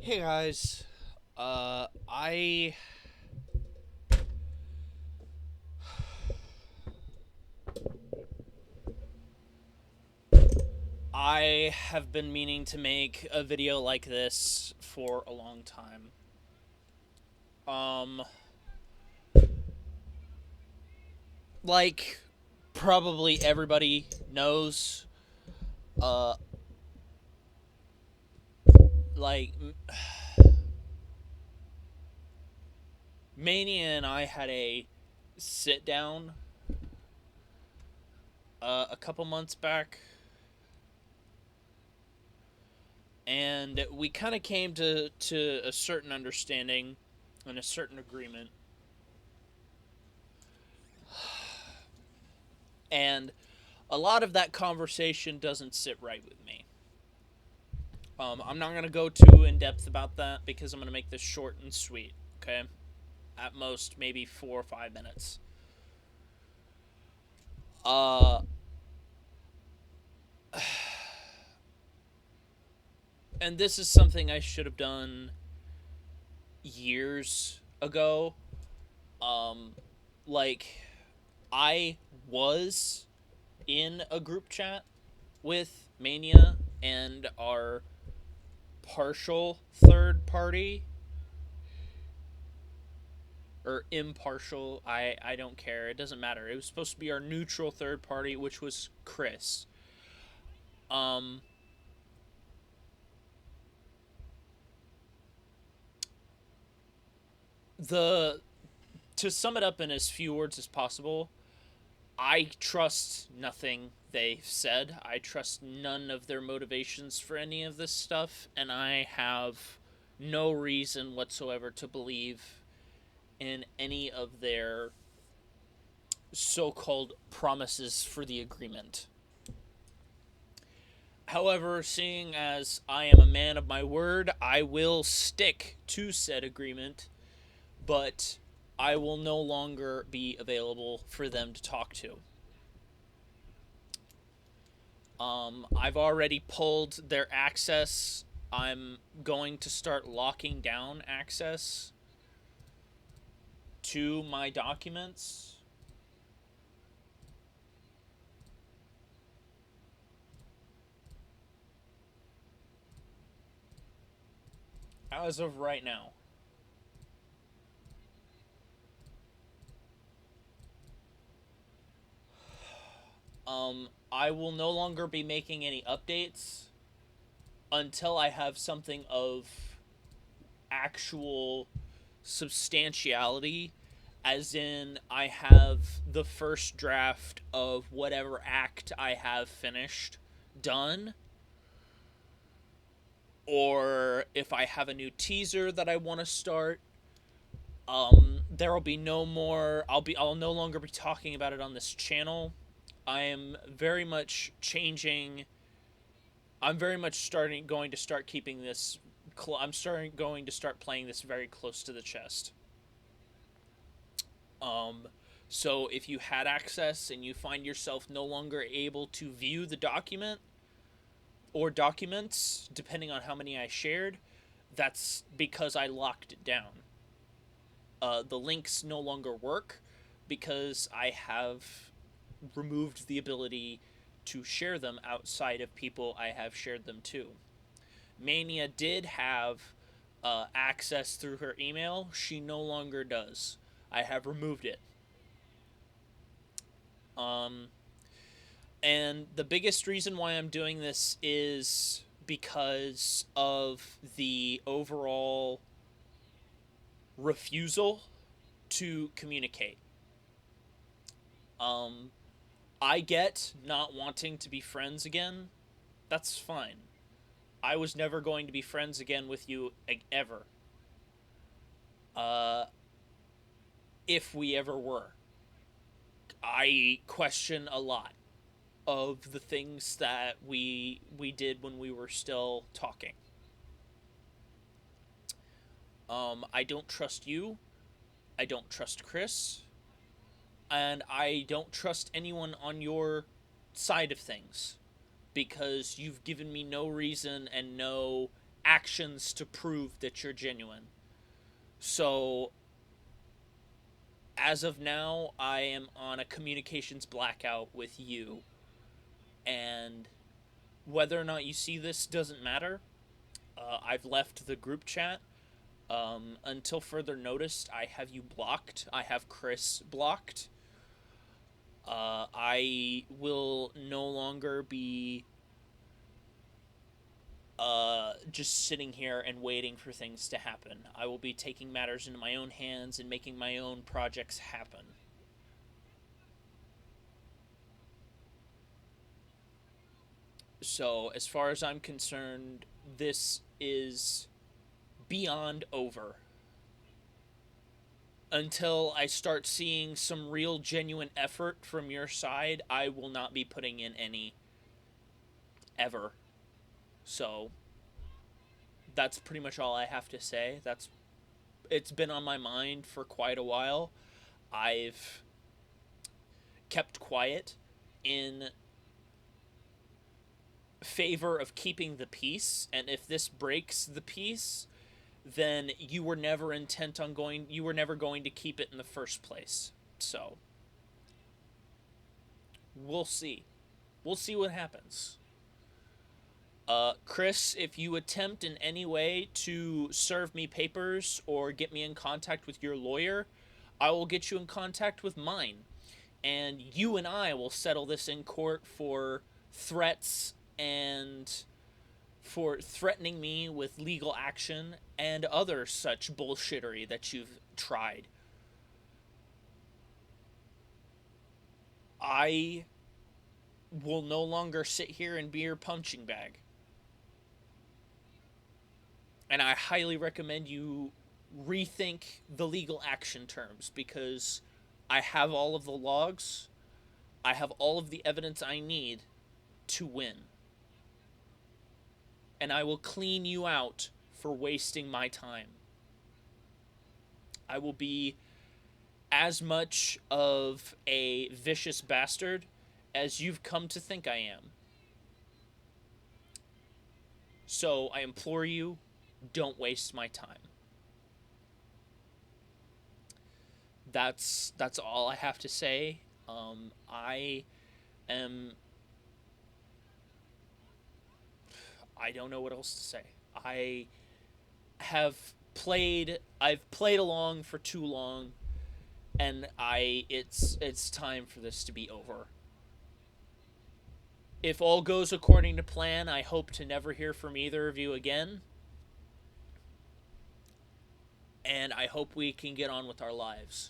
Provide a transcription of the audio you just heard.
Hey guys, uh, I I have been meaning to make a video like this for a long time. Um, like probably everybody knows, uh, like Mania and I had a sit down a couple months back, and we kind of came to a certain understanding and a certain agreement. And a lot of that conversation doesn't sit right with me. I'm not going to go too in depth about that because I'm going to make this short and sweet, okay? At most, maybe 4 or 5 minutes. Uh, and this is something I should have done years ago. Um, like, I was in a group chat with Mania and our partial third party or impartial. I don't care. It doesn't matter. It was supposed to be our neutral third party, which was Chris. Um, the to sum it up in as few words as possible, I trust nothing they've said. I trust none of their motivations for any of this stuff, and I have no reason whatsoever to believe in any of their so-called promises for the agreement. However, seeing as I am a man of my word, I will stick to said agreement, but I will no longer be available for them to talk to. I've already pulled their access. I'm going to start locking down access to my documents as of right now. I will no longer be making any updates until I have something of actual substantiality, as in I have the first draft of whatever act I have finished done, or if I have a new teaser that I want to start. There will be no more. I'll no longer be talking about it on this channel. I am very much changing. I'm very much starting going to start keeping this. I'm starting going to start playing this very close to the chest. Um, so if you had access and you find yourself no longer able to view the document or documents, depending on how many I shared, that's because I locked it down. The links no longer work because I have removed the ability to share them outside of people I have shared them to. Mania did have access through her email. She no longer does. I have removed it. Um, and the biggest reason why I'm doing this is because of the overall refusal to communicate. Um, I get not wanting to be friends again. That's fine. I was never going to be friends again with you ever. Uh, if we ever were. I question a lot of the things that we did when we were still talking. I don't trust you. I don't trust Chris, and I don't trust anyone on your side of things because you've given me no reason and no actions to prove that you're genuine. So as of now, I am on a communications blackout with you, and whether or not you see this doesn't matter. I've left the group chat. Until further notice, I have you blocked. I have Chris blocked. I will no longer be just sitting here and waiting for things to happen. I will be taking matters into my own hands and making my own projects happen. So, as far as I'm concerned, this is beyond over. Until I start seeing some real, genuine effort from your side, I will not be putting in any ever. So, that's pretty much all I have to say. It's been on my mind for quite a while. I've kept quiet in favor of keeping the peace, and if this breaks the peace, then you were never going to keep it in the first place. So, we'll see. We'll see what happens. Chris, if you attempt in any way to serve me papers or get me in contact with your lawyer, I will get you in contact with mine. And you and I will settle this in court for threats and for threatening me with legal action and other such bullshittery that you've tried. I will no longer sit here and be your punching bag. And I highly recommend you rethink the legal action terms, because I have all of the logs, I have all of the evidence I need to win. And I will clean you out for wasting my time. I will be as much of a vicious bastard as you've come to think I am. So I implore you, don't waste my time. That's all I have to say. I am. I don't know what else to say. I've played along for too long, and it's time for this to be over. If all goes according to plan, I hope to never hear from either of you again. And I hope we can get on with our lives.